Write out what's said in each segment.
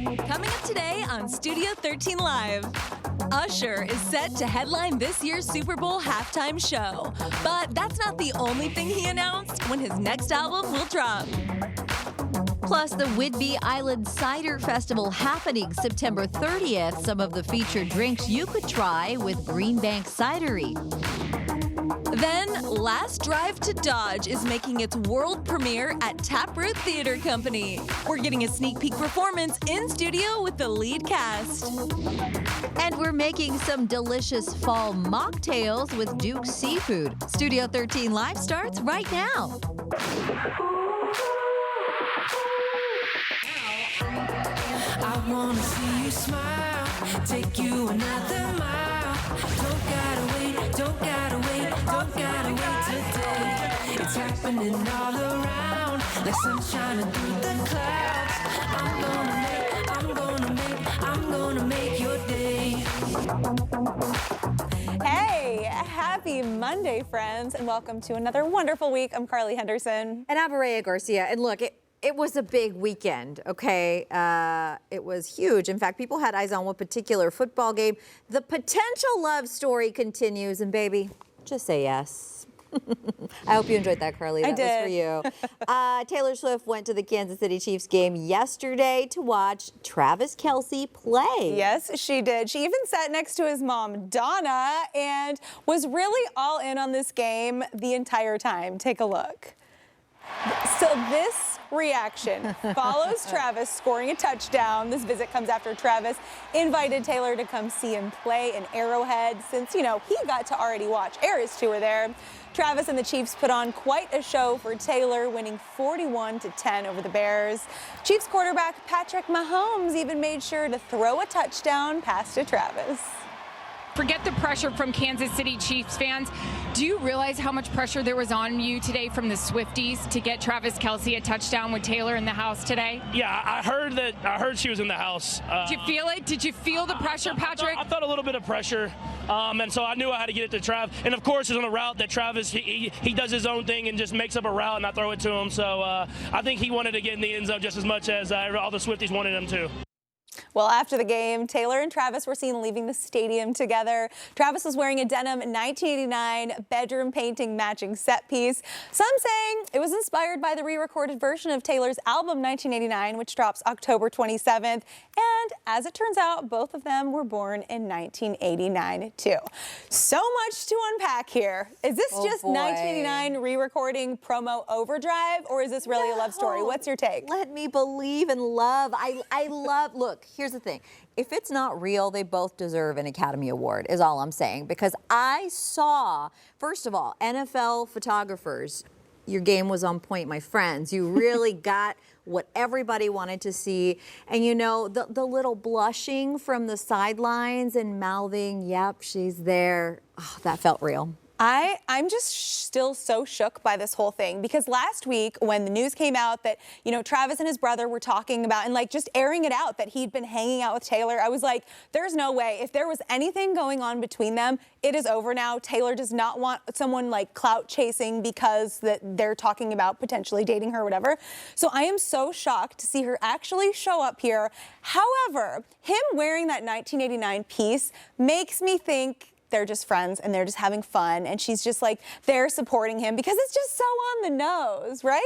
Coming up today on Studio 13 Live. Usher is set to headline this year's Super Bowl halftime show. But that's not the only thing he announced when his next album will drop. Plus, the Whidbey Island Cider Festival happening September 30th. Some of the featured drinks you could try with Greenbank Cidery. Then, Last Drive to Dodge is making its world premiere at Taproot Theater Company. We're getting a sneak peek performance in studio with the lead cast. And we're making some delicious fall mocktails with Duke's Seafood. Studio 13 Live starts right now. I wanna see you smile, take you another mile. Don't gotta wait, don't gotta wait, don't gotta wait today. It's happening all around, like sunshine through the clouds. I'm gonna make your day. Hey, happy Monday, friends, and welcome to another wonderful week. I'm Carly Henderson. And I'm Mireya Garcia. And look, it was a big weekend, okay? It was huge. In fact, people had eyes on one particular football game. The potential love story continues, and baby, just say yes. I hope you enjoyed that, Carly. That was for you. Taylor Swift went to the Kansas City Chiefs game yesterday to watch Travis Kelce play. Yes, she did. She even sat next to his mom, Donna, and was really all in on this game the entire time. Take a look. So this reaction follows Travis scoring a touchdown. This visit comes after Travis invited Taylor to come see him play in Arrowhead since, he got to already watch Eras tour there. Travis and the Chiefs put on quite a show for Taylor, winning 41-10 over the Bears. Chiefs quarterback Patrick Mahomes even made sure to throw a touchdown pass to Travis. Forget the pressure from Kansas City Chiefs fans. Do you realize how much pressure there was on you today from the Swifties to get Travis Kelce a touchdown with Taylor in the house today? Yeah, I heard she was in the house. Did you feel it? Did you feel the pressure, Patrick? I felt a little bit of pressure, and so I knew I had to get it to Trav. And of course, it's on a route that Travis he does his own thing and just makes up a route, and I throw it to him. So I think he wanted to get in the end zone just as much as all the Swifties wanted him to. Well, after the game, Taylor and Travis were seen leaving the stadium together. Travis was wearing a denim 1989 bedroom painting matching set piece. Some saying it was inspired by the re-recorded version of Taylor's album 1989, which drops October 27th. And as it turns out, both of them were born in 1989 too. So much to unpack here. Is this just 1989 re-recording promo overdrive, or is this really a love story? What's your take? Let me believe in love. I love, look, here's the thing. If it's not real, they both deserve an Academy Award, is all I'm saying. Because I saw, first of all, NFL photographers, your game was on point, my friends. You really got what everybody wanted to see. And the little blushing from the sidelines and mouthing, yep, she's there. Oh, that felt real. I'm just still so shook by this whole thing, because last week when the news came out that, Travis and his brother were talking about and just airing it out that he'd been hanging out with Taylor, I was like, there's no way. If there was anything going on between them, it is over now. Taylor does not want someone clout chasing because that they're talking about potentially dating her or whatever. So I am so shocked to see her actually show up here. However, him wearing that 1989 piece makes me think they're just friends and they're just having fun, and she's just they're supporting him because it's just so on the nose, right?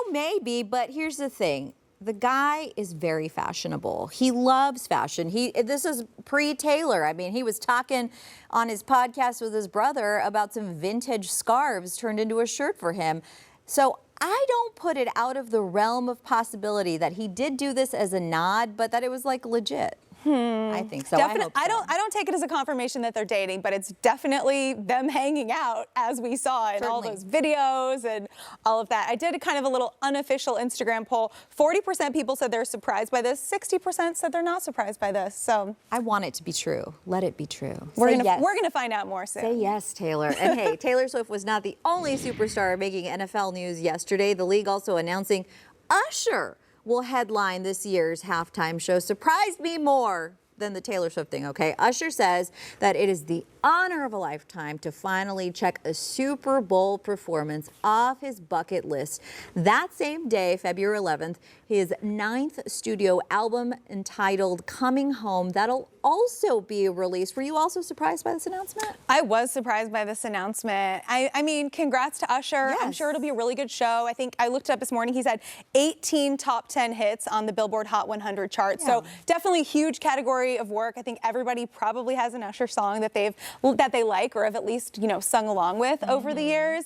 Maybe, but here's the thing. The guy is very fashionable. He loves fashion. This is pre-Taylor. I mean, he was talking on his podcast with his brother about some vintage scarves turned into a shirt for him. So I don't put it out of the realm of possibility that he did do this as a nod, but that it was legit. I think so. I don't take it as a confirmation that they're dating, but it's definitely them hanging out, as we saw in all those videos and all of that. I did a little unofficial Instagram poll. 40% people said they're surprised by this. 60% said they're not surprised by this. So I want it to be true. Let it be true. We're gonna find out more soon. Say yes, Taylor. And hey, Taylor Swift was not the only superstar making NFL news yesterday. The league also announcing Usher will headline this year's halftime show. Surprised me more than the Taylor Swift thing, okay? Usher says that it is the honor of a lifetime to finally check a Super Bowl performance off his bucket list. That same day, February 11th, his 9th studio album entitled Coming Home, that'll also be released. Were you also surprised by this announcement? I was surprised by this announcement. I mean, congrats to Usher. Yes. I'm sure it'll be a really good show. I think I looked it up this morning. He's had 18 top 10 hits on the Billboard Hot 100 chart. So definitely huge category of work. I think everybody probably has an Usher song that they like or have at least, you know, sung along with over the years.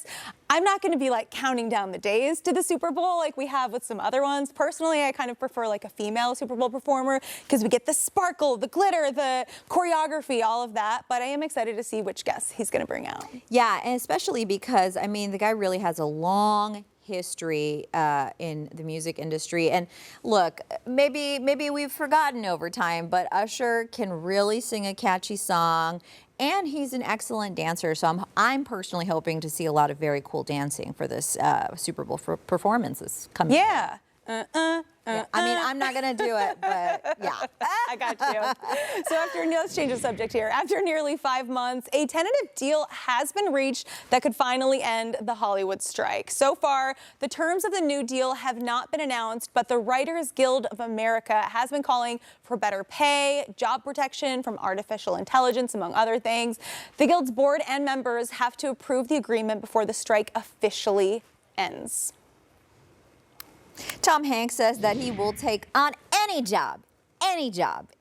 I'm not going to be like counting down the days to the Super Bowl like we have with some other ones. Personally, I kind of prefer like a female Super Bowl performer because we get the sparkle, the glitter, the choreography, all of that. But I am excited to see which guests he's going to bring out. Yeah, and especially because, I mean, the guy really has a long history in the music industry. And look, maybe we've forgotten over time, but Usher can really sing a catchy song. And he's an excellent dancer, so I'm personally hoping to see a lot of very cool dancing for this Super Bowl performances coming. Yeah. Yeah. I mean, I'm not gonna do it, but yeah. I got you. So let's change the subject here. After nearly 5 months, a tentative deal has been reached that could finally end the Hollywood strike. So far, the terms of the new deal have not been announced, but the Writers Guild of America has been calling for better pay, job protection from artificial intelligence, among other things. The Guild's board and members have to approve the agreement before the strike officially ends. Tom Hanks says that he will take on any job,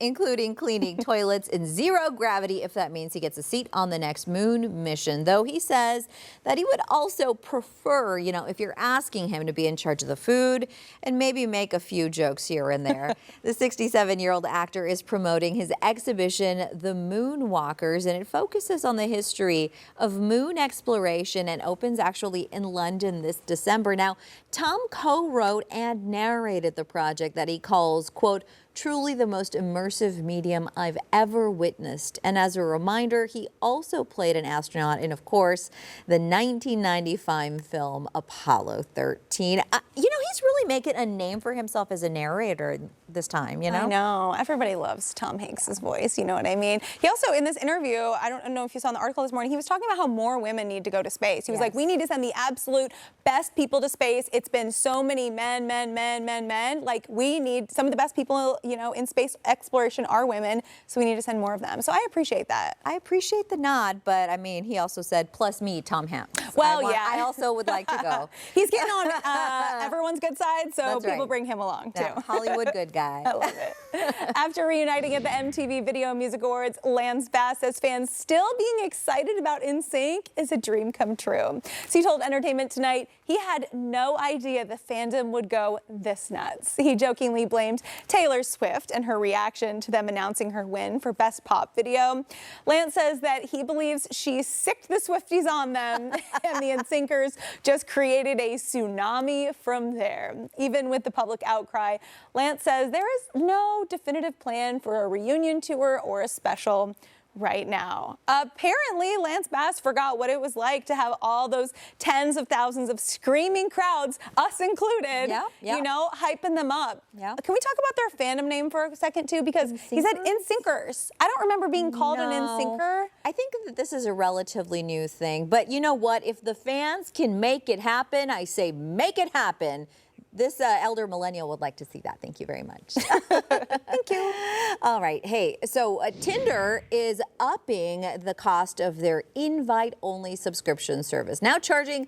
including cleaning toilets in zero gravity if that means he gets a seat on the next moon mission. Though he says that he would also prefer, you know, if you're asking him to be in charge of the food and maybe make a few jokes here and there. The 67-year-old actor is promoting his exhibition, The Moonwalkers, and it focuses on the history of moon exploration and opens actually in London this December. Now, Tom co-wrote and narrated the project that he calls, quote, truly the most immersive medium I've ever witnessed. And as a reminder, he also played an astronaut in, of course, the 1995 film Apollo 13. You know, he's really making a name for himself as a narrator this time, you know? I know. Everybody loves Tom Hanks' voice, you know what I mean? He also, in this interview, I don't know if you saw in the article this morning, he was talking about how more women need to go to space. He was like, we need to send the absolute best people to space. It's been so many men. Like, we need some of the best people, you know, in space exploration are women, so we need to send more of them. So I appreciate that. I appreciate the nod, but I mean, he also said, plus me, Tom Hanks. Well, I also would like to go. He's getting on everyone's good side, so That's people right. bring him along, too. Yeah, Hollywood good guy. I love it. After reuniting at the MTV Video Music Awards, Lance Bass says fans still being excited about NSYNC is a dream come true. So he told Entertainment Tonight he had no idea the fandom would go this nuts. He jokingly blamed Taylor Swift and her reaction to them announcing her win for Best Pop Video. Lance says that he believes she sicked the Swifties on them and the NSYNCers just created a tsunami from there. Even with the public outcry, Lance says there is no definitive plan for a reunion tour or a special right now. Apparently, Lance Bass forgot what it was like to have all those tens of thousands of screaming crowds, us included, you know, hyping them up. Yeah. Can we talk about their fandom name for a second, too? Because he said NSYNCers. I don't remember being called an NSYNCer. I think that this is a relatively new thing. But you know what? If the fans can make it happen, I say make it happen. This elder millennial would like to see that. Thank you very much. Thank you. All right. Hey, so Tinder is upping the cost of their invite-only subscription service, now charging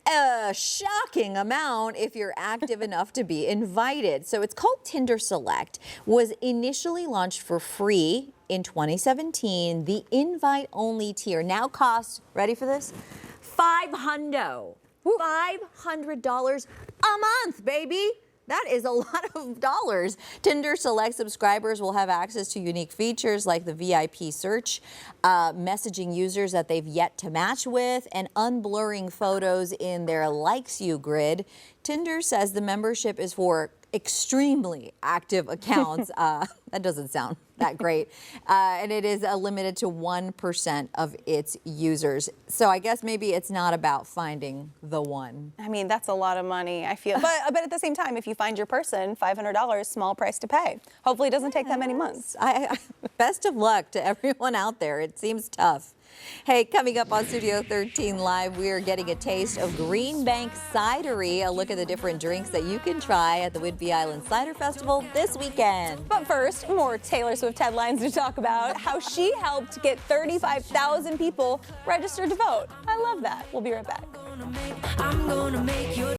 a shocking amount if you're active enough to be invited. So it's called Tinder Select, was initially launched for free in 2017. The invite-only tier now costs, ready for this? $500 a month, baby. That is a lot of dollars. Tinder Select subscribers will have access to unique features like the VIP search, messaging users that they've yet to match with, and unblurring photos in their likes you grid. Tinder says the membership is for extremely active accounts. That doesn't sound that great. And it is limited to 1% of its users. So I guess maybe it's not about finding the one. I mean, that's a lot of money, I feel. But at the same time, if you find your person, $500, small price to pay. Hopefully it doesn't take that many months. Best of luck to everyone out there. It seems tough. Hey, coming up on Studio 13 Live, we are getting a taste of Green Bank Cidery, a look at the different drinks that you can try at the Whidbey Island Cider Festival this weekend. But first, more Taylor Swift headlines to talk about how she helped get 35,000 people registered to vote. I love that. We'll be right back. I'm gonna make your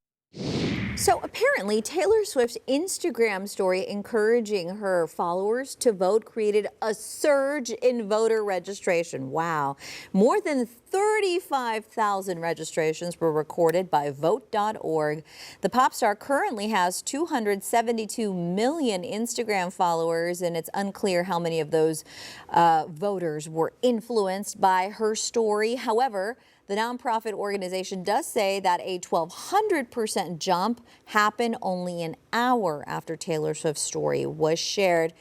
So apparently Taylor Swift's Instagram story encouraging her followers to vote created a surge in voter registration. Wow. More than 35,000 registrations were recorded by vote.org. The pop star currently has 272 million Instagram followers, and it's unclear how many of those voters were influenced by her story. However, the nonprofit organization does say that a 1,200% jump happened only an hour after Taylor Swift's story was shared.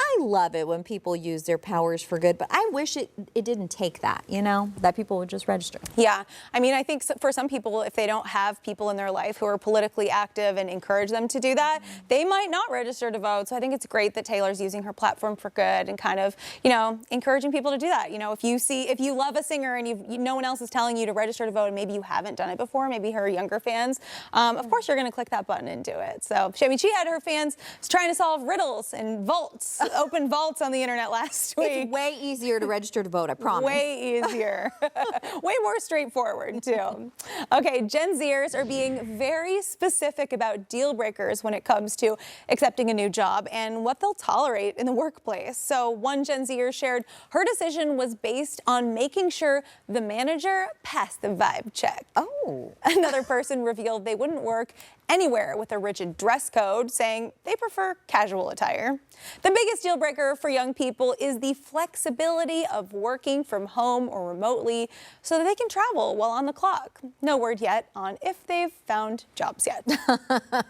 I love it when people use their powers for good, but I wish it didn't take that, you know, that people would just register. Yeah, I mean, I think for some people, if they don't have people in their life who are politically active and encourage them to do that, they might not register to vote. So I think it's great that Taylor's using her platform for good and kind of, you know, encouraging people to do that. You know, if you love a singer and no one else is telling you to register to vote and maybe you haven't done it before, maybe her younger fans, of course you're going to click that button and do it. So, I mean, she had her fans trying to solve riddles and vaults. Open vaults on the internet last week. It's way easier to register to vote, I promise. Way easier. Way more straightforward, too. Okay, Gen Zers are being very specific about deal breakers when it comes to accepting a new job and what they'll tolerate in the workplace. So one Gen Zer shared her decision was based on making sure the manager passed the vibe check. Oh. Another person revealed they wouldn't work anywhere with a rigid dress code, saying they prefer casual attire. The biggest deal breaker for young people is the flexibility of working from home or remotely so that they can travel while on the clock. No word yet on if they've found jobs yet.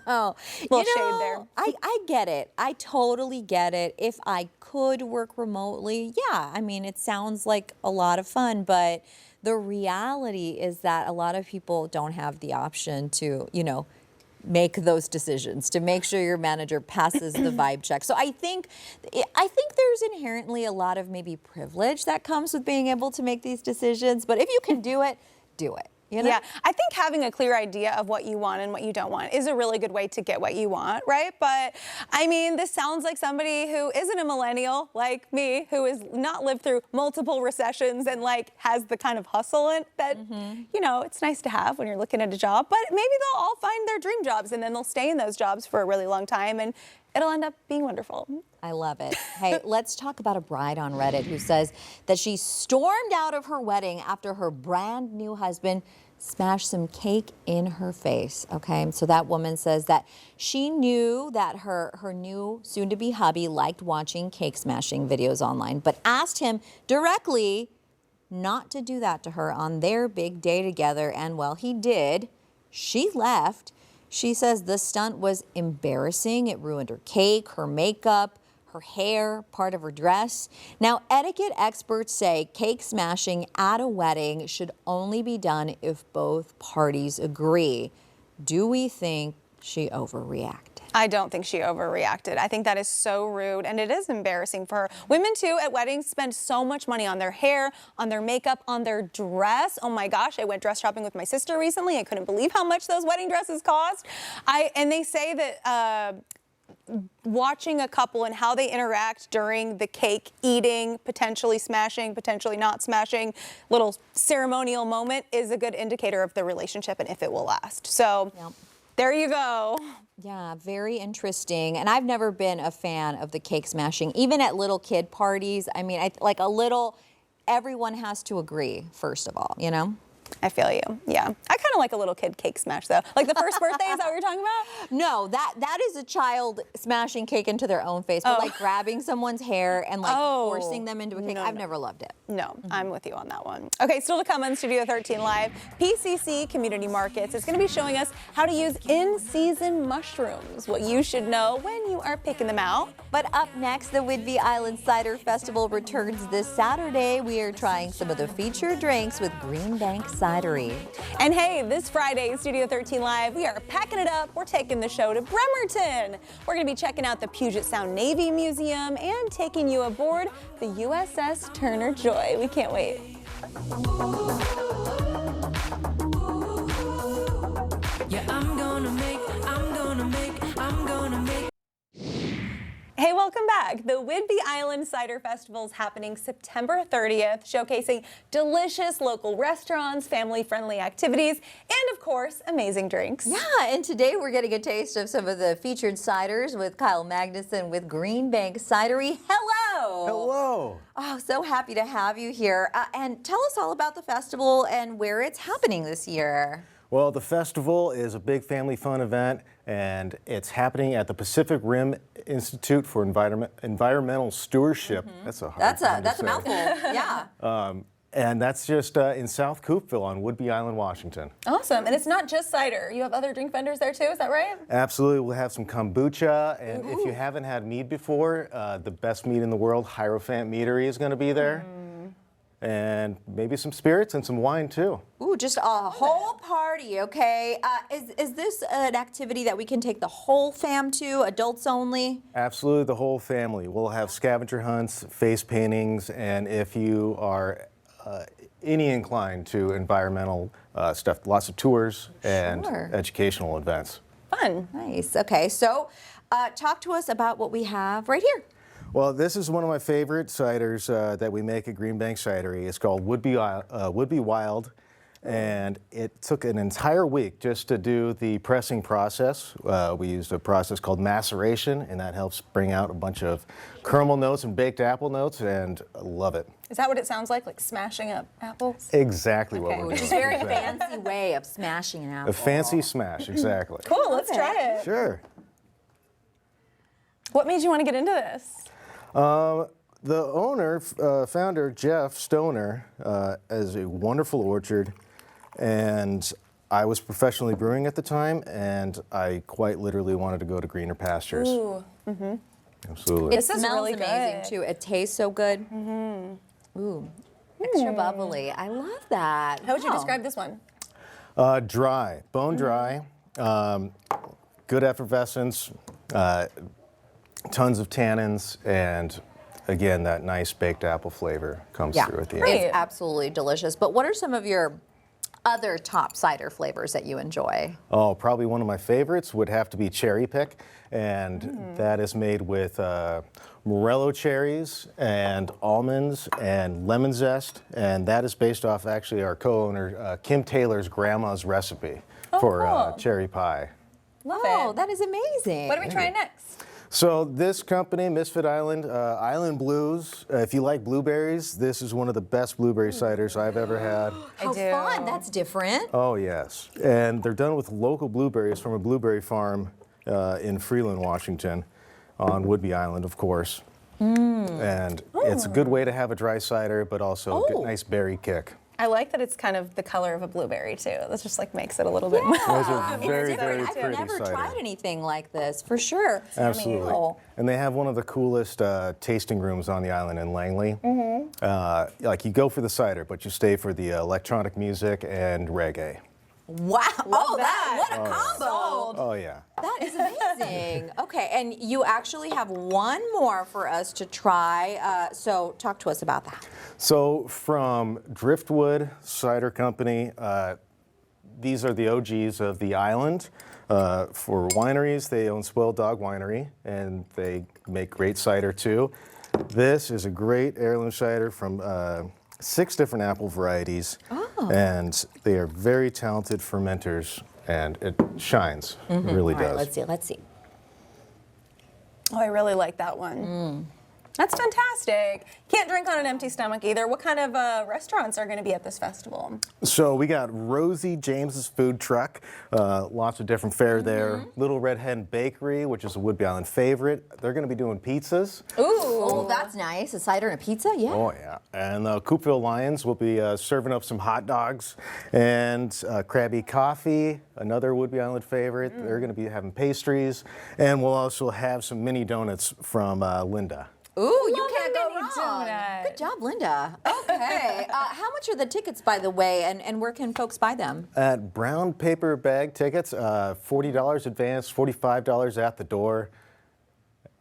Oh, Little shade there. I get it. I totally get it. If I could work remotely, yeah, I mean, it sounds like a lot of fun, but the reality is that a lot of people don't have the option to, you know, make those decisions to make sure your manager passes the vibe check. So I think there's inherently a lot of maybe privilege that comes with being able to make these decisions. But if you can do it, do it. You know? Yeah, I think having a clear idea of what you want and what you don't want is a really good way to get what you want, right? But I mean, this sounds like somebody who isn't a millennial like me, who has not lived through multiple recessions and like has the kind of hustle in that, you know, it's nice to have when you're looking at a job. But maybe they'll all find their dream jobs and then they'll stay in those jobs for a really long time and it'll end up being wonderful. I love it. Hey, let's talk about a bride on Reddit who says that she stormed out of her wedding after her brand new husband smashed some cake in her face. Okay, so that woman says that she knew that her new soon-to-be hubby liked watching cake smashing videos online, but asked him directly not to do that to her on their big day together. And well, he did. She left. She says the stunt was embarrassing. It ruined her cake, her makeup, her hair, part of her dress. Now, etiquette experts say cake smashing at a wedding should only be done if both parties agree. Do we think she overreacted? I don't think she overreacted. I think that is so rude, and it is embarrassing for her. Women, too, at weddings spend so much money on their hair, on their makeup, on their dress. Oh, my gosh, I went dress shopping with my sister recently. I couldn't believe how much those wedding dresses cost. And they say that watching a couple and how they interact during the cake eating, potentially smashing, potentially not smashing, little ceremonial moment is a good indicator of the relationship and if it will last. So there you go. Yeah, very interesting. And I've never been a fan of the cake smashing, even at little kid parties. I mean, like everyone has to agree, first of all, you know? I feel you. Yeah. I kind of like a little kid cake smash though. Like the first birthday, is that what you're talking about? No, that is a child smashing cake into their own face, but like grabbing someone's hair and like forcing them into a cake. I've never loved it. No, I'm with you on that one. Okay, still to come on Studio 13 Live, PCC Community Markets is going to be showing us how to use in-season mushrooms, what you should know when you are picking them out. But up next, the Whidbey Island Cider Festival returns this Saturday. We are trying some of the featured drinks with Green Bank Cidery. And hey, this Friday, Studio 13 Live, we are packing it up. We're taking the show to Bremerton. We're going to be checking out the Puget Sound Navy Museum and taking you aboard the USS Turner Joy. We can't wait. Yeah, I'm gonna make. Hey, welcome back. The Whidbey Island Cider Festival is happening September 30th, showcasing delicious local restaurants, family-friendly activities, and of course, amazing drinks. Yeah, and today we're getting a taste of some of the featured ciders with Kyle Magnuson with Green Bank Cidery. Hello! Hello! Oh, so happy to have you here. And tell us all about the festival and where it's happening this year. Well, the festival is a big family fun event, and it's happening at the Pacific Rim Institute for Environmental Stewardship. That's a hard That's a mouthful. Yeah. And that's just in South Coopville on Whidbey Island, Washington. Awesome. And it's not just cider. You have other drink vendors there too, is that right? Absolutely. We'll have some kombucha, and if you haven't had mead before, the best mead in the world, Hierophant Meadery, is going to be there. And maybe some spirits and some wine too. Ooh, just a whole party, okay. Is this an activity that we can take the whole fam to, adults only? Absolutely, the whole family. We'll have scavenger hunts, face paintings, and if you are any inclined to environmental stuff, lots of tours and educational events. Fun. Nice, okay. So talk to us about what we have right here. Well, this is one of my favorite ciders that we make at Green Bank Cidery. It's called Whidbey Wild, and it took an entire week just to do the pressing process. We used a process called maceration, and that helps bring out a bunch of caramel notes and baked apple notes, and I love it. Is that what it sounds like smashing up apples? Exactly what we're doing. Which is a very fancy way of smashing an apple. A fancy smash, exactly. Cool, let's try it. Sure. What made you want to get into this? The owner, founder, Jeff Stoner, has a wonderful orchard, and I was professionally brewing at the time, and I quite literally wanted to go to greener pastures. Ooh. Absolutely. It smells really amazing good. too. It tastes so good. Ooh, extra bubbly. I love that. How would you Wow. describe this one? Dry, bone dry, good effervescence, tons of tannins, and again, that nice baked apple flavor comes through at the end. It's absolutely delicious. But what are some of your other top cider flavors that you enjoy? Oh, probably one of my favorites would have to be cherry pick, and that is made with morello cherries and almonds and lemon zest, and that is based off actually our co-owner Kim Taylor's grandma's recipe for cherry pie. Love Oh, it. that is amazing. What are we trying next? So this company, Misfit Island, Island Blues, if you like blueberries, this is one of the best blueberry ciders I've ever had. How fun. That's different. Oh, yes. And they're done with local blueberries from a blueberry farm in Freeland, Washington, on Whidbey Island, of course. And it's a good way to have a dry cider, but also a nice berry kick. I like that it's kind of the color of a blueberry too. That just makes it a little bit more. Those are very, It's very different. pretty I've never cider. tried anything like this, for sure. Absolutely. Oh. And they have one of the coolest tasting rooms on the island in Langley. Like you go for the cider, but you stay for the electronic music and reggae. Wow. Oh, that. what a combo. Oh, yeah. That is amazing. Okay, and you actually have one more for us to try. So talk to us about that. So from Driftwood Cider Company, these are the OGs of the island. For wineries, they own Spoiled Dog Winery, and they make great cider too. This is a great heirloom cider from 6 different apple varieties, and they are very talented fermenters, and it shines. It really All right, does. let's see. Oh, I really like that one. That's fantastic. Can't drink on an empty stomach either. What kind of restaurants are going to be at this festival? So we got Rosie James's food truck, lots of different fare there. Little Red Hen Bakery, which is a Whidbey Island favorite. They're going to be doing pizzas. Ooh, oh, that's nice. A cider and a pizza, yeah. Oh yeah, and Coopville Lions will be serving up some hot dogs and Krabby Coffee, another Whidbey Island favorite. They're going to be having pastries, and we'll also have some mini donuts from Linda. Ooh, you can't go mini wrong. donut. Good job, Linda. Okay. How much are the tickets, by the way, and where can folks buy them? At brown paper bag tickets, $40 advance, $45 at the door,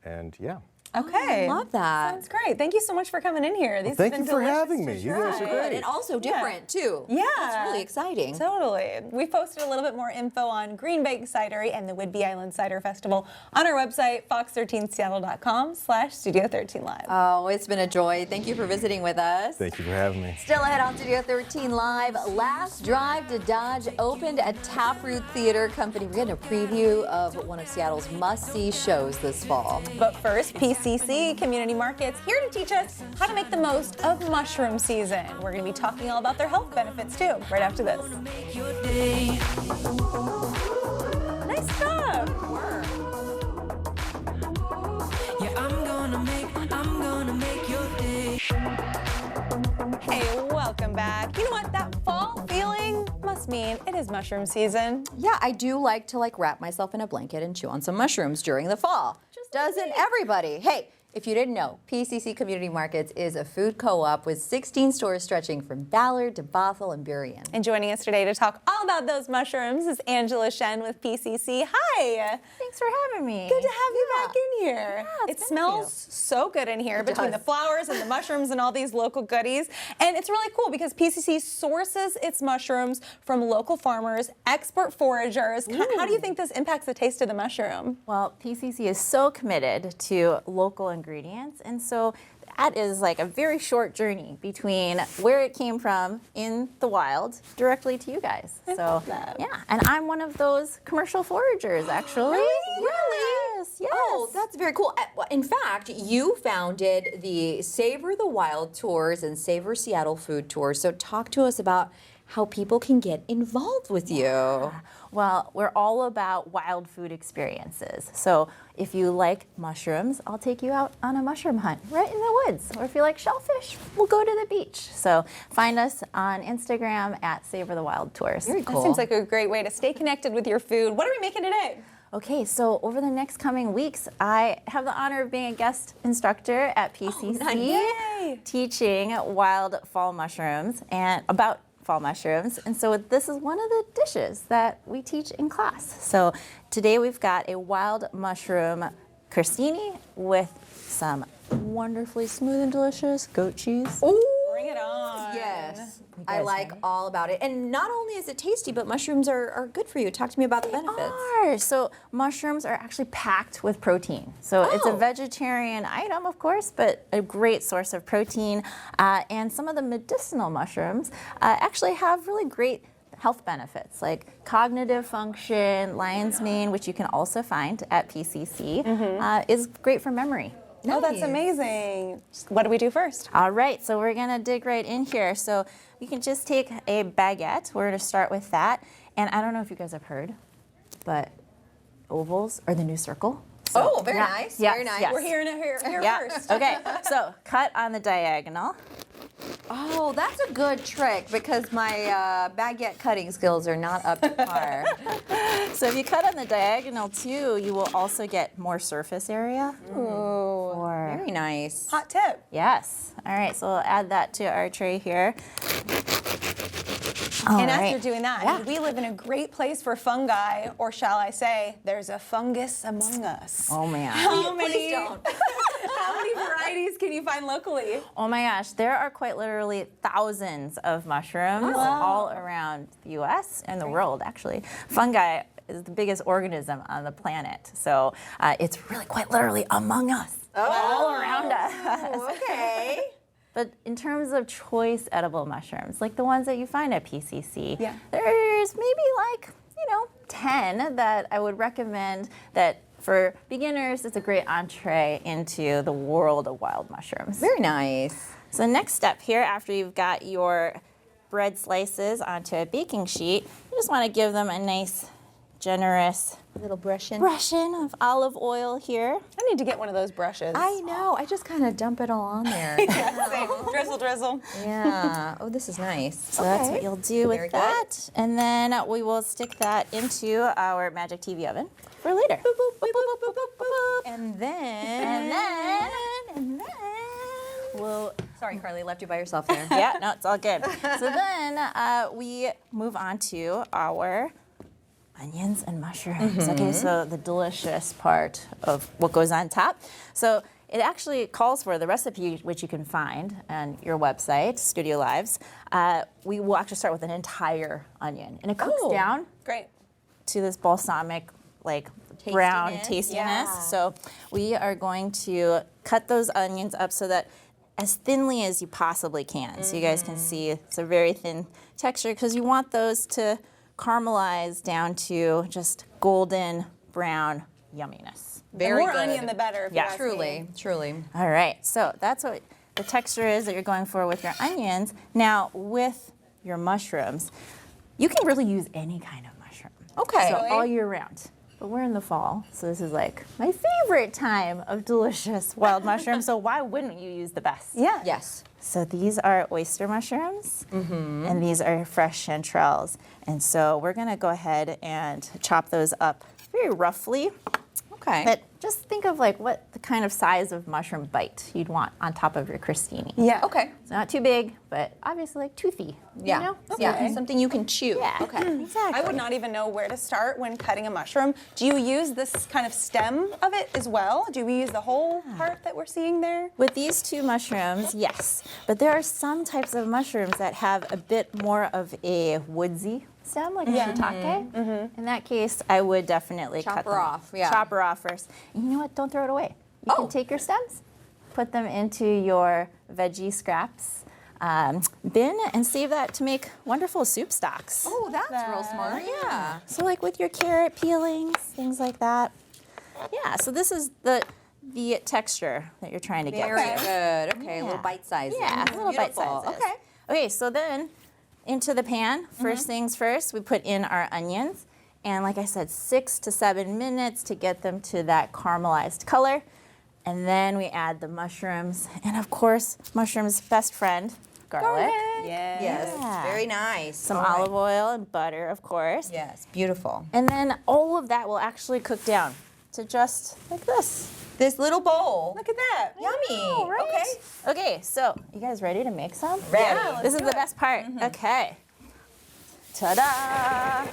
and yeah. Okay. I love that. Sounds great. Thank you so much for coming in here. These Thank have you been for delicious having to me. You guys are try. great. And also different, too. Yeah. That's really exciting. Totally. We posted a little bit more info on Green Bank Cidery and the Whidbey Island Cider Festival on our website, fox13seattle.com/Studio13Live. Oh, it's been a joy. Thank you for visiting with us. Thank you for having me. Still ahead on Studio 13 Live, Last Drive to Dodge opened at Taproot Theater Company. We're getting a preview of one of Seattle's must-see shows this fall. But first, PCC Community Markets here to teach us how to make the most of mushroom season. We're going to be talking all about their health benefits too, right after this. Nice stuff. Yeah, I'm gonna make your day. Hey, welcome back. You know what? That fall feeling must mean it is mushroom season. Yeah, I do like to wrap myself in a blanket and chew on some mushrooms during the fall. Doesn't everybody? Hey, if you didn't know, PCC Community Markets is a food co-op with 16 stores stretching from Ballard to Bothell and Burien. And joining us today to talk all about those mushrooms is Angela Shen with PCC. Hi. Thanks for having me. Good to have you back in here. Yeah, It smells so good in here between the flowers and the mushrooms and all these local goodies. And it's really cool because PCC sources its mushrooms from local farmers, expert foragers. How do you think this impacts the taste of the mushroom? Well, PCC is so committed to local ingredients, and so that is like a very short journey between where it came from in the wild directly to you guys. So that. yeah, and I'm one of those commercial foragers actually. Really? Yes, yes. Oh, that's very cool. In fact, you founded the Savor the Wild tours and Savor Seattle food tours. So talk to us about how people can get involved with you. Well, we're all about wild food experiences. So if you like mushrooms, I'll take you out on a mushroom hunt right in the woods. Or if you like shellfish, we'll go to the beach. So find us on Instagram at Savor the Wild Tours. Very cool. That seems like a great way to stay connected with your food. What are we making today? Okay, so over the next coming weeks, I have the honor of being a guest instructor at PCC, Yay! teaching wild fall mushrooms and about fall mushrooms. And so this is one of the dishes that we teach in class. So today we've got a wild mushroom crostini with some wonderfully smooth and delicious goat cheese. Ooh. Bring it on. Yes, I guys like ready? all about it. And not only is it tasty, but mushrooms are good for you. Talk to me about the benefits. So mushrooms are actually packed with protein. So it's a Oh. vegetarian item, of course, but a great source of protein. And some of the medicinal mushrooms actually have really great health benefits like cognitive function, lion's mane, which you can also find at PCC, is great for memory. Oh, that's Nice. amazing. What do we do first? All right, so we're gonna dig right in here. So you can just take a baguette. We're gonna start with that. And I don't know if you guys have heard, but ovals are the new circle. So, Oh, very yeah, nice. yes, Very nice. yes. We're hearing it here Yeah. first. Okay, so cut on the diagonal. Oh, that's a good trick because my baguette cutting skills are not up to par. So if you cut on the diagonal too, you will also get more surface area. Or Very nice. Hot tip. yes. All right, so we'll add that to our tray here. All And right. after doing that, Yeah. we live in a great place for fungi, or shall I say, there's a fungus among us. Oh man. How many, Please don't. how many varieties can you find locally? Oh my gosh, there are quite literally thousands of mushrooms all around the US and the world, actually. Fungi is the biggest organism on the planet, so it's really quite literally among us, all around us. Okay. But in terms of choice edible mushrooms, like the ones that you find at PCC, Yeah. there's maybe like, 10 that I would recommend that for beginners, it's a great entree into the world of wild mushrooms. Very nice. So next step here, after you've got your bread slices onto a baking sheet, you just want to give them a nice, generous Little brushing. of olive oil here. I need to get one of those brushes. I know. I just kind of dump it all on there. Drizzle, drizzle. Yeah. Oh, this is nice. So that's what you'll do Very with good. that. And then we will stick that into our Magic TV oven for later. And then. And then we'll. Sorry, Carly, left you by yourself there. Yeah, no, it's all good. So then we move on to our onions and mushrooms. Okay, so the delicious part of what goes on top. So it actually calls for the recipe, which you can find on your website, Studio Lives. We will actually start with an entire onion, and it cooks down Great. to this balsamic, like brown tastiness. Yeah. So we are going to cut those onions up so that as thinly as you possibly can. So you guys can see it's a very thin texture because you want those to caramelize down to just golden brown yumminess. Very the more good. onion, the better. If you ask me. Truly, truly. All right, so that's what the texture is that you're going for with your onions. Now with your mushrooms, you can really use any kind of mushroom. Okay. So all year round. But we're in the fall, so this is like my favorite time of delicious wild mushrooms. So why wouldn't you use the best? Yeah. Yes. So these are oyster mushrooms, and these are fresh chanterelles. And so we're gonna go ahead and chop those up very roughly. Okay. But just think of like what the kind of size of mushroom bite you'd want on top of your crostini. Yeah. Okay. It's not too big, but obviously like toothy. Yeah. You know? Yeah. Something you can chew. Yeah. Okay. Exactly. I would not even know where to start when cutting a mushroom. Do you use this kind of stem of it as well? Do we use the whole part that we're seeing there? With these two mushrooms, yes. But there are some types of mushrooms that have a bit more of a woodsy stem, like a shiitake. In that case, I would definitely Chop cut her them. off, yeah. Chop her off first. And you know what? Don't throw it away. You can take your stems, put them into your veggie scraps bin, and save that to make wonderful soup stocks. Oh, that's real smart. Yeah. So like with your carrot peelings, things like that. Yeah, so this is the texture that you're trying to get. Very to. good. Okay, a little bite size. Yeah, a little bite sizes. Okay. Okay, so then into the pan, first things first, we put in our onions. And like I said, 6 to 7 minutes to get them to that caramelized color. And then we add the mushrooms. And of course, mushrooms' best friend, garlic. Yes. Yes. Yeah. Very nice. Some olive oil and butter, of course. Yes. Beautiful. And then all of that will actually cook down to just like this. This little bowl. Look at that. Yummy. Right? Okay. Okay, so you guys ready to make some? Ready. Yeah, This is the best part. Okay. Ta-da!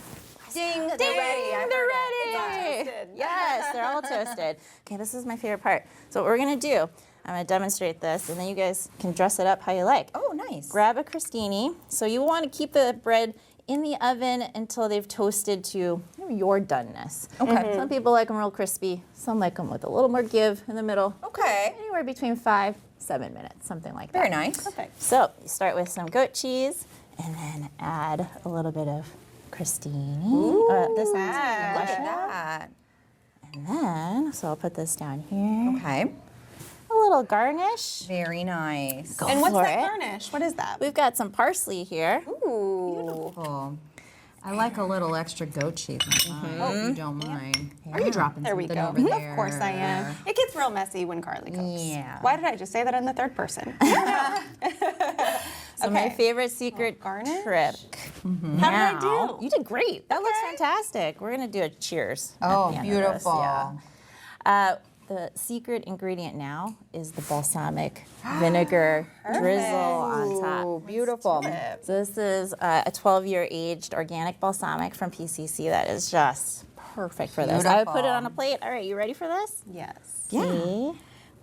Ding. They're Ding, ready. I've they're heard it. ready. toasted. Yes, they're all toasted. Okay, this is my favorite part. So what we're gonna do, I'm gonna demonstrate this, and then you guys can dress it up how you like. Oh, nice. Grab a crostini. So you want to keep the bread in the oven until they've toasted to your doneness. Okay. Some people like them real crispy. Some like them with a little more give in the middle. Okay. Anywhere between 5 to 7 minutes, something like that. Very nice. Perfect. So you start with some goat cheese, and then add a little bit of crostini. This Look one's at that. And then, so I'll put this down here. Okay. A little garnish. Very nice. Go And what's for that it. garnish? What is that? We've got some parsley here. Beautiful. I like a little extra goat cheese on mine, if you don't mind. Are you dropping There we something go. over there? Of course I am. It gets real messy when Carly cooks. Yeah. Why did I just say that in the third person? So my Okay. favorite secret garnish? trick. How did I Now- do? You did great. That looks Okay. fantastic. We're gonna do a cheers. at Oh, the end of this, beautiful. yeah. The secret ingredient now is the balsamic vinegar drizzle on top. Oh, beautiful. So this is a 12-year aged organic balsamic from PCC that is just perfect for this. I would put it on a plate. All right, you ready for this? Yes. Yeah.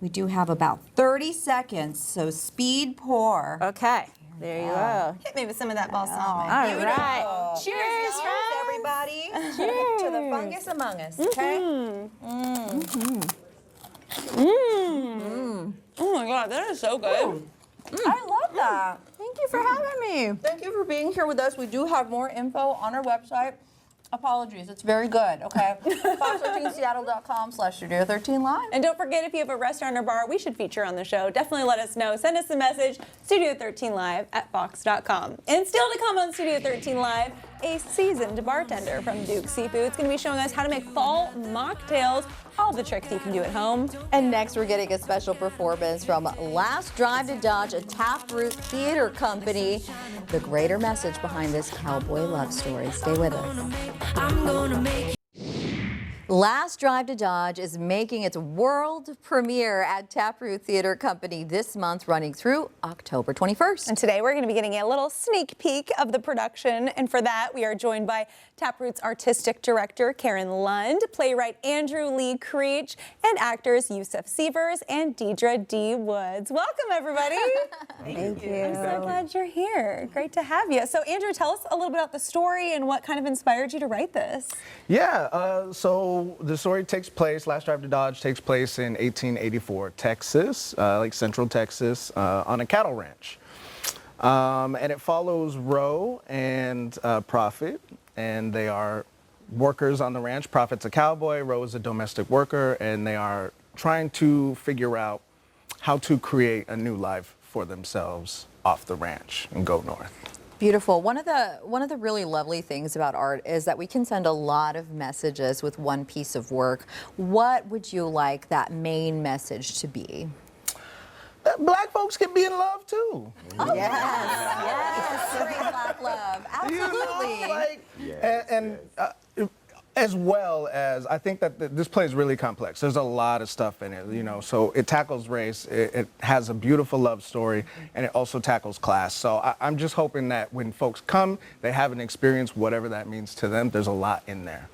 We do have about 30 seconds, so speed pour. Okay, there you go. Hit me with some of that balsamic. All right. Cheers, Cheers, friends. everybody, to the fungus among us, okay? Oh my God, that is so good. I love that. Thank you for having me. Thank you for being here with us. We do have more info on our website. Apologies, it's very good, okay? Fox13seattle.com/Studio13Live. And don't forget, if you have a restaurant or bar we should feature on the show, definitely let us know. Send us a message, studio13live@fox.com. And still to come on Studio 13 Live, a seasoned bartender from Duke Seafood is going to be showing us how to make fall mocktails, all the tricks you can do at home. And next, we're getting a special performance from Last Drive to Dodge, a Taproot theater company. The greater message behind this cowboy love story. Stay with us. I'm gonna make Last Drive to Dodge is making its world premiere at Taproot Theater Company this month, running through October 21st. And today we're going to be getting a little sneak peek of the production. And for that, we are joined by Taproot's artistic director, Karen Lund, playwright Andrew Lee Creech, and actors Yusuf Severs and Deidre D. Woods. Welcome, everybody. Thank you. I'm so glad you're here. Great to have you. So, Andrew, tell us a little bit about the story and what kind of inspired you to write this. Yeah, so the story takes place, Last Drive to Dodge takes place in 1884, Texas, like Central Texas, on a cattle ranch. And it follows Roe and Prophet, and they are workers on the ranch. Prophet's a cowboy, Roe is a domestic worker, and they are trying to figure out how to create a new life for themselves off the ranch and go north. Beautiful. One of the really lovely things about art is that we can send a lot of messages with one piece of work. What would you like that main message to be? Black folks can be in love too. Oh, yes. Great black love. Absolutely. You know, like, and as well as, I think that this play is really complex. There's a lot of stuff in it, you know, so it tackles race, it has a beautiful love story, and it also tackles class. So I'm just hoping that when folks come, they have an experience, whatever that means to them. There's a lot in there.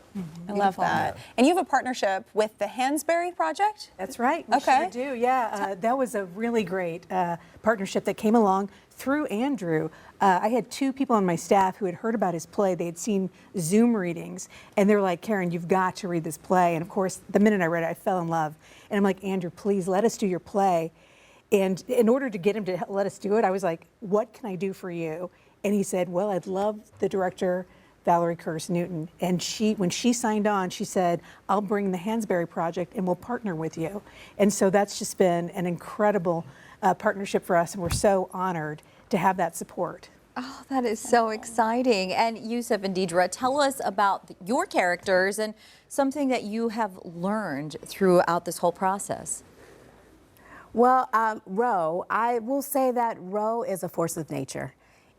I love that. And you have a partnership with the Hansberry Project? That's right. We sure do. Yeah, that was a really great partnership that came along through Andrew. I had two people on my staff who had heard about his play. They had seen Zoom readings, and they were like, Karen, you've got to read this play. And of course, the minute I read it, I fell in love. And I'm like, Andrew, please let us do your play. And in order to get him to let us do it, I was like, what can I do for you? And he said, well, I'd love the director, Valerie Curse Newton. And when she signed on, she said, I'll bring the Hansberry Project and we'll partner with you. And so that's just been an incredible partnership for us, and we're so honored to have that support. Oh, that is so exciting. And Yusuf and Deidre, tell us about your characters and something that you have learned throughout this whole process. Well, Ro, I will say that Ro is a force of nature.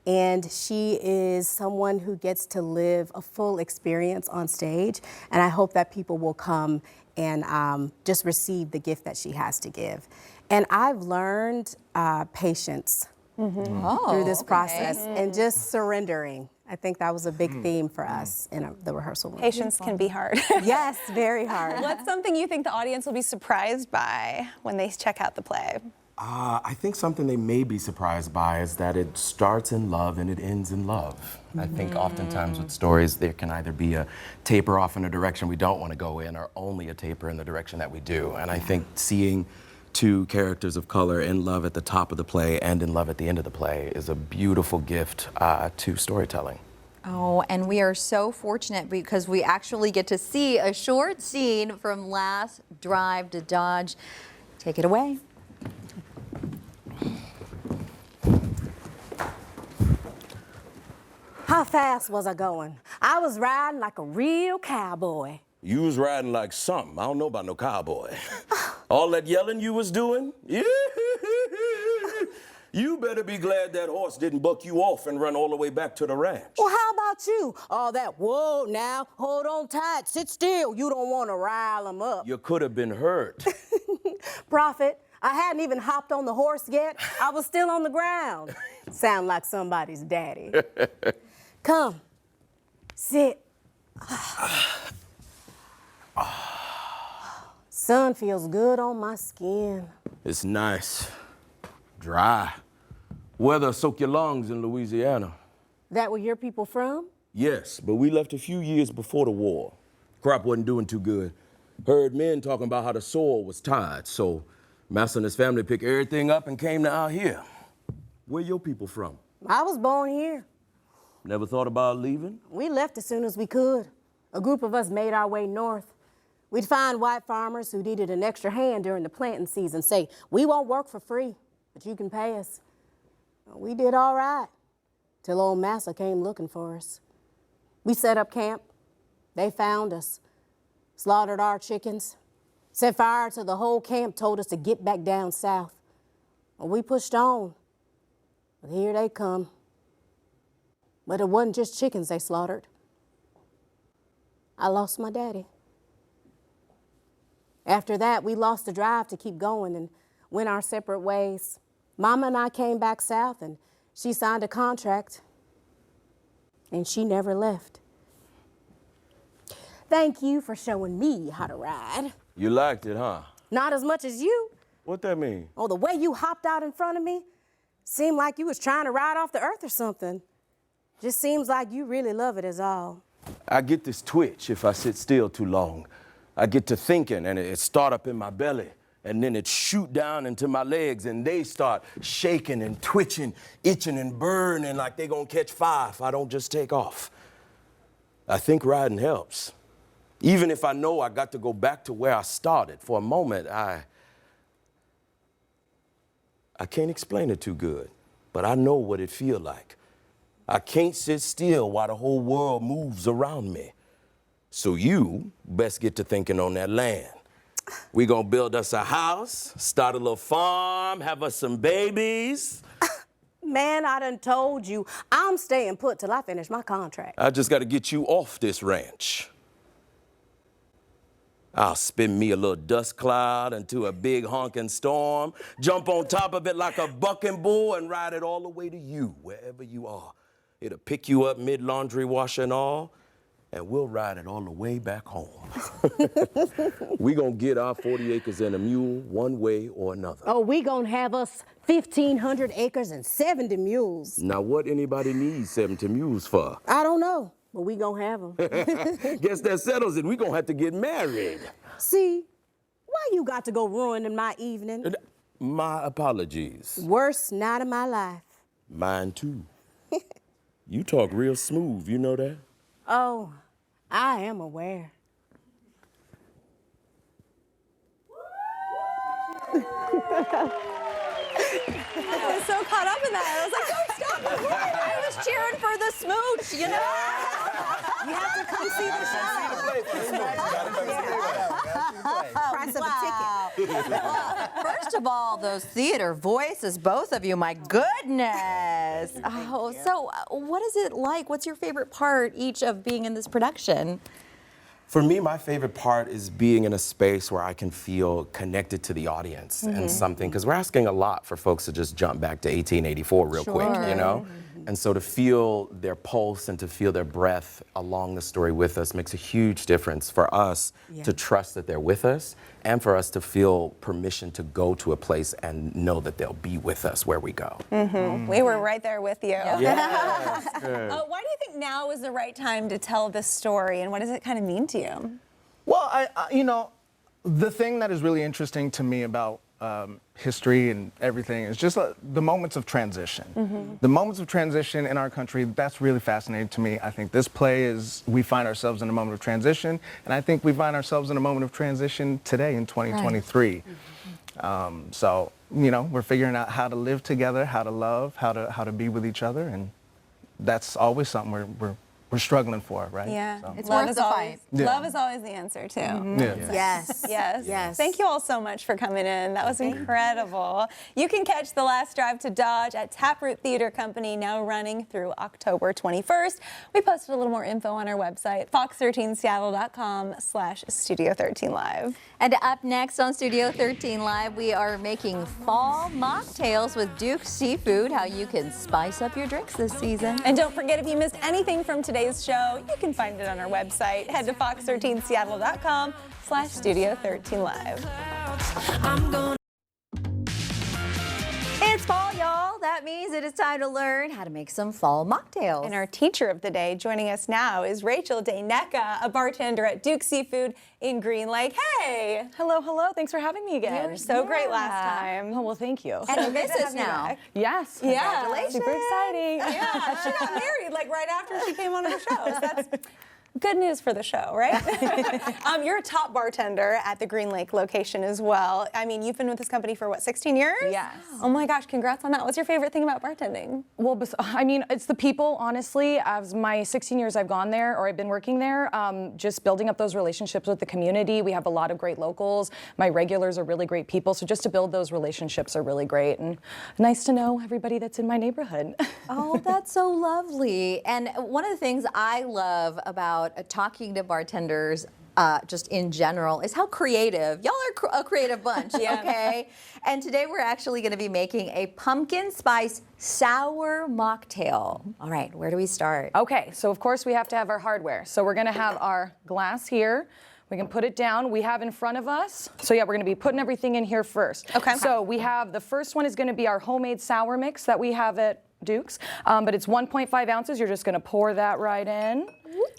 And she is someone who gets to live a full experience on stage. And I hope that people will come and just receive the gift that she has to give. And I've learned patience through this process and just surrendering. I think that was a big theme for us in the rehearsal room. Patience can be hard. Yes, very hard. What's something you think the audience will be surprised by when they check out the play? I think something they may be surprised by is that it starts in love and it ends in love. I think oftentimes with stories, there can either be a taper off in a direction we don't want to go in, or only a taper in the direction that we do. And I think seeing two characters of color in love at the top of the play and in love at the end of the play is a beautiful gift to storytelling. Oh, and we are so fortunate because we actually get to see a short scene from Last Drive to Dodge. Take it away. How fast was I going? I was riding like a real cowboy. You was riding like something. I don't know about no cowboy. All that yelling you was doing? You better be glad that horse didn't buck you off and run all the way back to the ranch. Well, how about you? All that, whoa, now, hold on tight, sit still. You don't want to rile them up. You could have been hurt. Prophet, I hadn't even hopped on the horse yet. I was still on the ground. Sound like somebody's daddy. Come, sit. Sun feels good on my skin. It's nice. Dry. Weather soak your lungs in Louisiana. That where your people from? Yes, but we left a few years before the war. Crop wasn't doing too good. Heard men talking about how the soil was tired, so Master and his family picked everything up and came to out here. Where your people from? I was born here. Never thought about leaving? We left as soon as we could. a group of us made our way north. We'd find white farmers who needed an extra hand during the planting season, say, we won't work for free, but you can pay us. We did all right, till old Massa came looking for us. We set up camp. They found us, slaughtered our chickens, set fire to the whole camp, told us to get back down south. Well, we pushed on, but here they come. But it wasn't just chickens they slaughtered. I lost my daddy. After that, we lost the drive to keep going and went our separate ways. Mama and I came back south, and she signed a contract, and she never left. Thank you for showing me how to ride. You liked it, huh? Not as much as you. What that mean? Oh, the way you hopped out in front of me seemed like you was trying to ride off the earth or something. Just seems like you really love it is all. I get this twitch if I sit still too long. I get to thinking and it start up in my belly and then it shoot down into my legs and they start shaking and twitching, itching and burning like they gonna catch fire if I don't just take off. I think riding helps. Even if I know I got to go back to where I started, for a moment, I can't explain it too good, but I know what it feels like. I can't sit still while the whole world moves around me. So you best get to thinking on that land. We gonna build us a house, start a little farm, have us some babies. Man, I done told you, I'm staying put till I finish my contract. I just gotta get you off this ranch. I'll spin me a little dust cloud into a big honking storm, jump on top of it like a bucking bull and ride it all the way to you, wherever you are. It'll pick you up mid-laundry wash and all, and we'll ride it all the way back home. We gonna get our 40 acres and a mule one way or another. Oh, we gonna have us 1,500 acres and 70 mules. Now what anybody needs 70 mules for? I don't know, but we gonna have them. Guess that settles it. We gonna have to get married. See, why you got to go ruining my evening? My apologies. Worst night of my life. Mine too. You talk real smooth, you know that? Oh, I am aware. I was so caught up in that. I was like, don't stop the word. I was cheering for the smooch, you know? You have to come see the show. Price of a ticket. Well, first of all, those theater voices, both of you, my goodness. Oh, so what is it like? What's your favorite part each of being in this production? For me, my favorite part is being in a space where I can feel connected to the audience and something, because we're asking a lot for folks to just jump back to 1884 real quick, you know? And so to feel their pulse and to feel their breath along the story with us makes a huge difference for us to trust that they're with us and for us to feel permission to go to a place and know that they'll be with us where we go. We were right there with you. Yes, good. Why do you think now is the right time to tell this story, and what does it kind of mean to you? Well, I you know, the thing that is really interesting to me about history and everything is just the moments of transition. The moments of transition in our country, that's really fascinating to me. I think this play is, we find ourselves in a moment of transition, and I think we find ourselves in a moment of transition today in 2023. So, you know, we're figuring out how to live together, how to love, how to be with each other, and that's always something we're struggling for, right? Yeah, So. It's worth the fight. Love is always the answer too. Yes. Yes. Thank you all so much for coming in. That was incredible. You can catch The Last Drive to Dodge at Taproot Theater Company, now running through October 21st. We posted a little more info on our website, fox13seattle.com/Studio13Live. And up next on Studio 13 Live, we are making fall mocktails with Duke's Seafood, how you can spice up your drinks this season. And don't forget, if you missed anything from today's show, you can find it on our website. Head to fox13seattle.com/Studio13Live. It's fall, y'all. That means it is time to learn how to make some fall mocktails. And our teacher of the day joining us now is Rachel Dayneka, a bartender at Duke's Seafood in Green Lake. Hey! Hello, hello. Thanks for having me again. You were so great last time. Oh, well, thank you. And you miss us now. Yes. Yeah. Congratulations. Super exciting. Yeah, she got married like right after she came on our show. So Good news for the show, right? You're a top bartender at the Green Lake location as well. I mean, you've been with this company for what, 16 years? Yes. Oh my gosh, congrats on that. What's your favorite thing about bartending? Well, I mean, it's the people, honestly. As my 16 years I've gone there, or I've been working there, just building up those relationships with the community. We have a lot of great locals. My regulars are really great people. So just to build those relationships are really great. And nice to know everybody that's in my neighborhood. Oh, that's so lovely. And one of the things I love about talking to bartenders just in general is how creative. Y'all are a creative bunch, okay? And today we're actually going to be making a pumpkin spice sour mocktail. All right, where do we start? Okay, so of course we have to have our hardware. So we're going to have our glass here. We can put it down. We have in front of us. So yeah, we're going to be putting everything in here first. Okay. So we have, the first one is going to be our homemade sour mix that we have at Duke's, but it's 1.5 ounces. You're just going to pour that right in.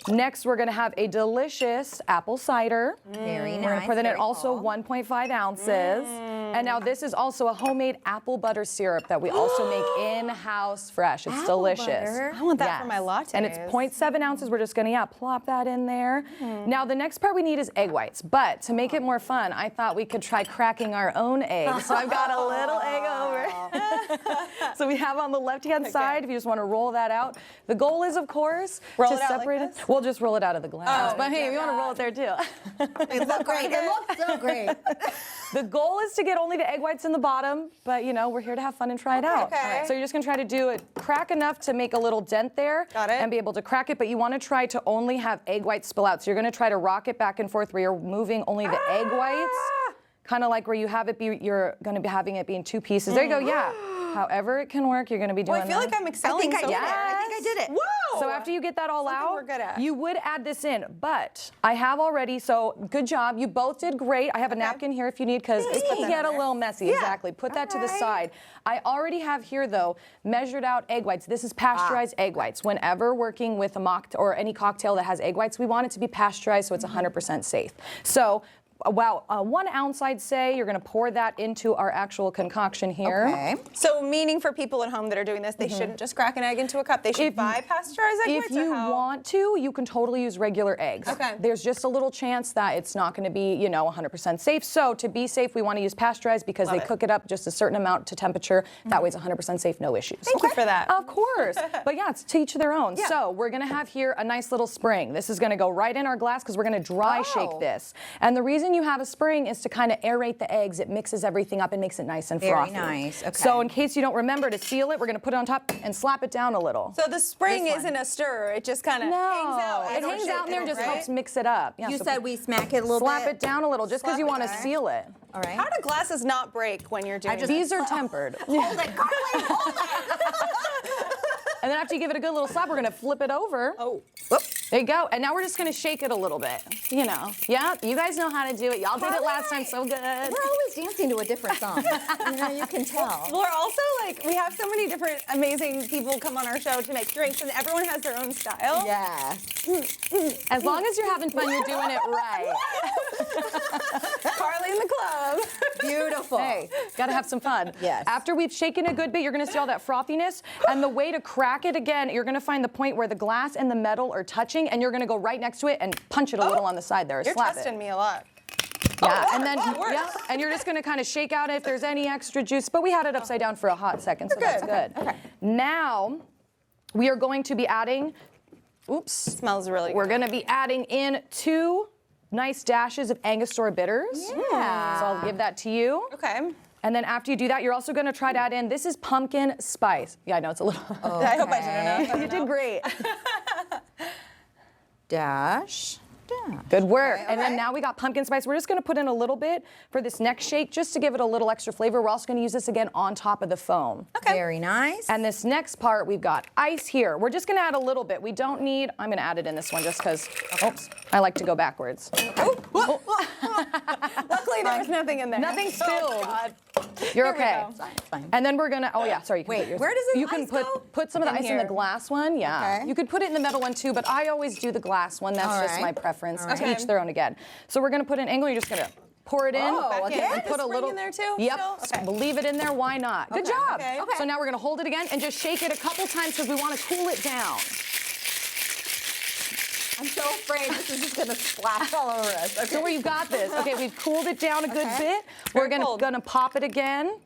Next, we're going to have a delicious apple cider. Very nice. We're going to put that in also 1.5 ounces. And now this is also a homemade apple butter syrup that we also make in-house fresh. It's delicious. butter? I want that for my latte. And it's 0.7 ounces. We're just going to, plop that in there. Now, the next part we need is egg whites. But to make it more fun, I thought we could try cracking our own eggs. So I've got a little egg over. So we have on the left-hand side, if you just want to roll that out. The goal is, of course, Roll to it out like separate this? it. We'll just roll it out of the glass. But hey, if you want to roll it there too. It looks great. It looks so great. The goal is to get only the egg whites in the bottom, but you know, we're here to have fun and try it out. Okay. So you're just gonna try to do it, crack enough to make a little dent there. Got it. And be able to crack it, but you wanna try to only have egg whites spill out. So you're gonna try to rock it back and forth where you're moving only the egg whites, kind of like where you have it be, you're gonna be having it be in two pieces. There you go, yeah. However it can work, you're gonna be doing Well, I feel that. like I'm excelling. I think I did it. Whoa! So after you get that all out, we're good at. you would add this in, but I have already, so good job. You both did great. I have a napkin here if you need, because it can get a little messy. Exactly. Put that to the side. I already have here, though, measured out egg whites. This is pasteurized egg whites. Whenever working with a mocktail or any cocktail that has egg whites, we want it to be pasteurized so it's 100% safe. So, about 1 ounce, I'd say. You're going to pour that into our actual concoction here. Okay. So, meaning for people at home that are doing this, they shouldn't just crack an egg into a cup. They should buy pasteurized egg whites. If you want to, you can totally use regular eggs. Okay. There's just a little chance that it's not going to be, 100% safe. So to be safe, we want to use pasteurized because they cook it up just a certain amount to temperature. That way it's 100% safe, no issues. Thank you for that. Of course. But yeah, it's to each their own. So we're going to have here a nice little spring. This is going to go right in our glass because we're going to dry shake this. And the reason you have a spring is to kind of aerate the eggs. It mixes everything up and makes it nice and frothy. Very nice. Okay. So in case you don't remember to seal it, we're going to put it on top and slap it down a little. So the spring isn't a stir. It just kind of hangs out. It hangs out in there and just helps mix it up. Yeah, You so said we smack it a little bit. slap it down a little just because you want to seal it. All right. How do glasses not break when you're doing These are tempered. Hold it, Carly, hold it. And then after you give it a good little slap, we're going to flip it over. Oh. Whoop. There you go. And now we're just going to shake it a little bit. Yeah, you guys know how to do it. Y'all did it last time so good. We're always dancing to a different song. You can tell. We're also we have so many different amazing people come on our show to make drinks, and everyone has their own style. Yes. As long as you're having fun, you're doing it right. Carly in the club. Beautiful. Hey, gotta have some fun. Yes. After we've shaken a good bit, you're gonna see all that frothiness. And the way to crack it again, you're gonna find the point where the glass and the metal are touching, and you're gonna go right next to it and punch it a little on the side there. You're slap testing it. me a lot. Yeah, and then and you're just gonna kind of shake out if there's any extra juice. But we had it upside down for a hot second, so that's good. Okay. Now we are going to be adding. Oops. Smells really good. We're gonna be adding in 2 nice dashes of Angostura bitters. Yeah. So I'll give that to you. Okay. And then after you do that, you're also going to try to add in, this is pumpkin spice. Yeah, I know it's a little. Okay. I hope I did enough. You did great. Dash. Good work. And then now we got pumpkin spice. We're just going to put in a little bit for this next shake just to give it a little extra flavor. We're also going to use this again on top of the foam. Okay. Very nice. And this next part, we've got ice here. We're just going to add a little bit. We don't need, I'm going to add it in this one just because, oops, I like to go backwards. Luckily, there was nothing in there. Nothing spilled. Oh, God. You're okay. It's fine. And then we're gonna. Oh yeah, sorry. You can Wait, put yours. where does the You can ice go? put some of the ice in the here. glass one. Yeah. Okay. You could put it in the metal one too, but I always do the glass one. That's All just right. my preference. All To right. each their own again. So we're gonna put an angle. You're just gonna pour it in. Oh, okay. And Is put the a spring little in there too, Yep. still? Okay. Leave it in there. Why not? Good job. Okay. So now we're gonna hold it again and just shake it a couple times because we want to cool it down. I'm so afraid this is just gonna splash all over us. Okay. Don't worry, you got this. Okay, we've cooled it down a good bit. We're gonna pop it again,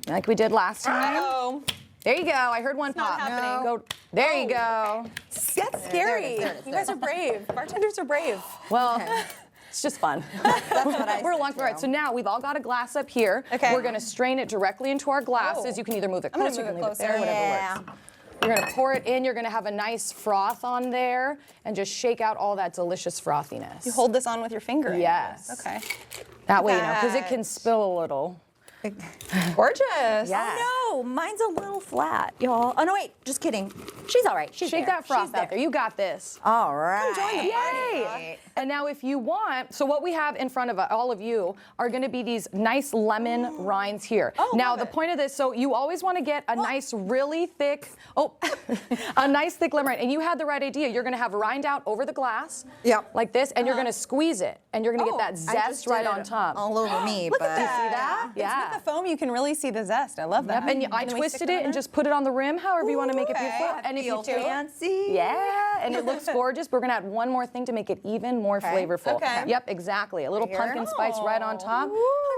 like we did last time. Uh-oh. There you go. I heard one pop. not happening. Go. There you go. That's scary. You guys are brave. Bartenders are brave. Well, it's just fun. That's what I We're along for the ride. So now we've all got a glass up here. Okay. We're gonna strain it directly into our glasses. Oh. You can either move it I'm gonna closer, you move can it leave it there, closer. whatever works. You're gonna pour it in. You're gonna have a nice froth on there, and just shake out all that delicious frothiness. You hold this on with your finger. I Yes. guess. Okay. That way, because it can spill a little. Gorgeous. Yeah. Oh no, mine's a little flat, y'all. Oh no, wait, just kidding. She's all right. She's Shake there. that froth She's out there. You got this. All right. join the Yay! And now if you want, so what we have in front of all of you are gonna be these nice lemon rinds here. Oh, now love the it. point of this, so you always wanna get a nice really thick, a nice thick lemon rind. And you had the right idea. You're gonna have rind out over the glass, Yep. like this, and you're gonna squeeze it. And you're gonna get that I zest just right did on it top. all over me. Look but at that. See that? It's with the foam, you can really see the zest. I love that. Yep, and I Can we twisted stick them it in and there? just put it on the rim, however you want to make it Okay. beautiful. And if you Feel take fancy. yeah, and it looks gorgeous. But we're gonna add one more thing to make it even more flavorful. Okay. Yep, exactly. A little pumpkin spice right on top,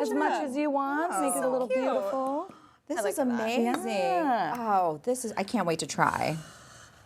as much as you want. Make it a little cute. beautiful. This is amazing. Yeah. Oh, I can't wait to try.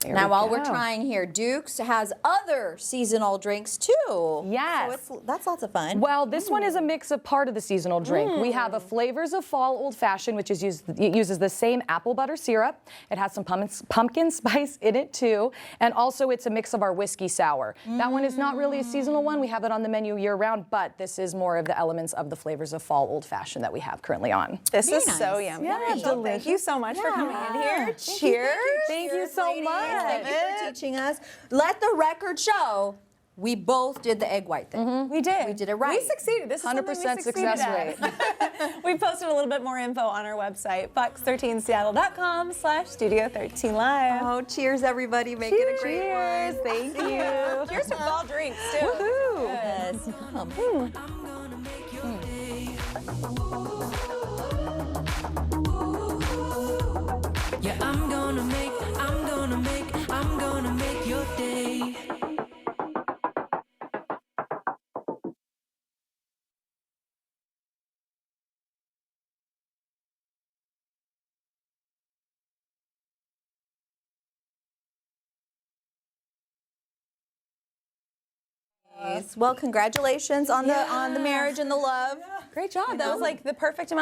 There Now, we while we're go. trying here, Duke's has other seasonal drinks too. Yes. So that's lots of fun. Well, this one is a mix of part of the seasonal drink. We have a Flavors of Fall Old Fashioned, which is it uses the same apple butter syrup. It has some pumpkin spice in it too, and also it's a mix of our whiskey sour. That one is not really a seasonal one. We have it on the menu year round, but this is more of the elements of the Flavors of Fall Old Fashioned that we have currently on. This Very is so nice. yummy. Yeah, Rachel, thank you so much for coming in here. Thank Cheers. Thank you so ladies. much. Thank you for teaching us. Let the record show we both did the egg white thing. We did. We did it right. We succeeded. This is 100% success success rate. We posted a little bit more info on our website, fox13seattle.com/studio13live. Oh, cheers, everybody. Make it a great one. Thank you. Cheers to fall drinks, too. Woohoo! Yes. Yum. Yeah, I'm gonna make your day. Well, congratulations on the marriage and the love. Great job. That was like the perfect amount